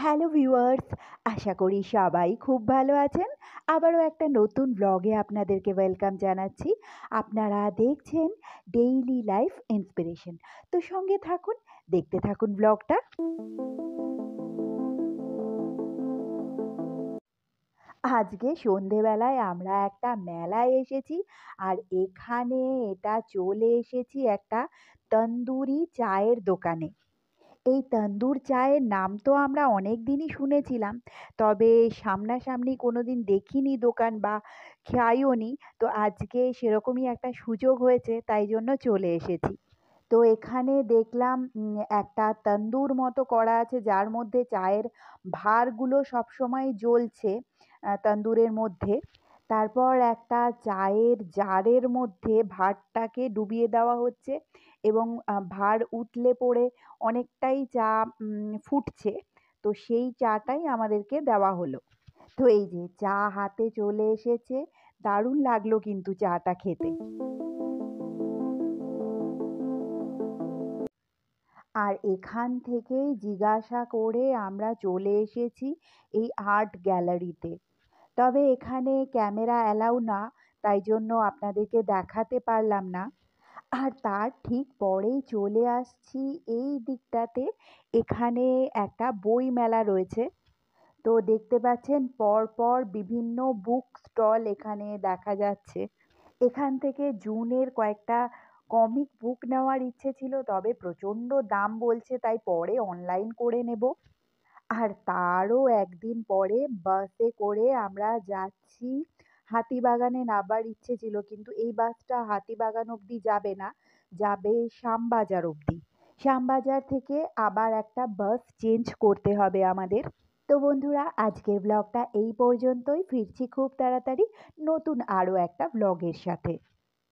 Hello viewers, আশা করি সবাই খুব ভালো আছেন। আবারও একটা নতুন ব্লগে আপনাদেরকে ওয়েলকাম জানাচ্ছি। আপনারা দেখছেন ডেইলি লাইফ ইন্সপিরেশন। তো সঙ্গে থাকুন, দেখতে থাকুন ব্লগটা। আজকে সন্ধেবেলায় আমরা একটা মেলায় এসেছি, আর এখানে এটা চলে এসেছি একটা তন্দুরি চায়ের দোকানে। এই তন্দুর চায়ের নাম তো আমরা অনেক দিনই শুনেছিলাম, তবে সামনাসামনি কোনোদিন দেখিনি দোকান বা খাইও নি। তো আজকে সেরকমই একটা সুযোগ হয়েছে, তাই জন্য চলে এসেছি। তো এখানে দেখলাম একটা তন্দুর মতো করা আছে, যার মধ্যে চায়ের ভাঁড়গুলো সবসময় জ্বলছে তন্দুরের মধ্যে। তারপর একটা চায়ের জারের মধ্যে ভাঁড়টাকে ডুবিয়ে দেওয়া হচ্ছে, এবং ভাঁড় উতলে পড়ে অনেকটাই চা ফুটছে। তো সেই চাটাই আমাদেরকে দেওয়া হলো। তো এই যে চা হাতে চলে এসেছে, দারুণ লাগলো কিন্তু চাটা খেতে। আর এখান থেকেই জিজ্ঞাসা করে আমরা চলে এসেছি এই আর্ট গ্যালারিতে। তবে এখানে ক্যামেরা অ্যালাউ না, তাই জন্য আপনাদেরকে দেখাতে পারলাম না। আর তার ঠিক পরেই চলে আসছি এই দিকটাতে। এখানে একটা বই মেলা রয়েছে। তো দেখতে পাচ্ছেন পর পর বিভিন্ন বুক স্টল এখানে দেখা যাচ্ছে। এখান থেকে জুনের কয়েকটা কমিক বুক নেওয়ার ইচ্ছে ছিল, তবে প্রচণ্ড দাম বলছে, তাই পরে অনলাইন করে নেব। আর তারও একদিন পরে বাসে করে আমরা যাচ্ছি হাতিবাগানে। নামবার ইচ্ছে ছিল, কিন্তু এই বাসটা হাতিবাগান অবধি যাবে না, যাবে শ্যামবাজার অবধি। শ্যামবাজার থেকে আবার একটা বাস চেঞ্জ করতে হবে আমাদের। তো বন্ধুরা, আজকের ব্লগটা এই পর্যন্তই। ফিরছি খুব তাড়াতাড়ি নতুন আরও একটা ব্লগের সাথে।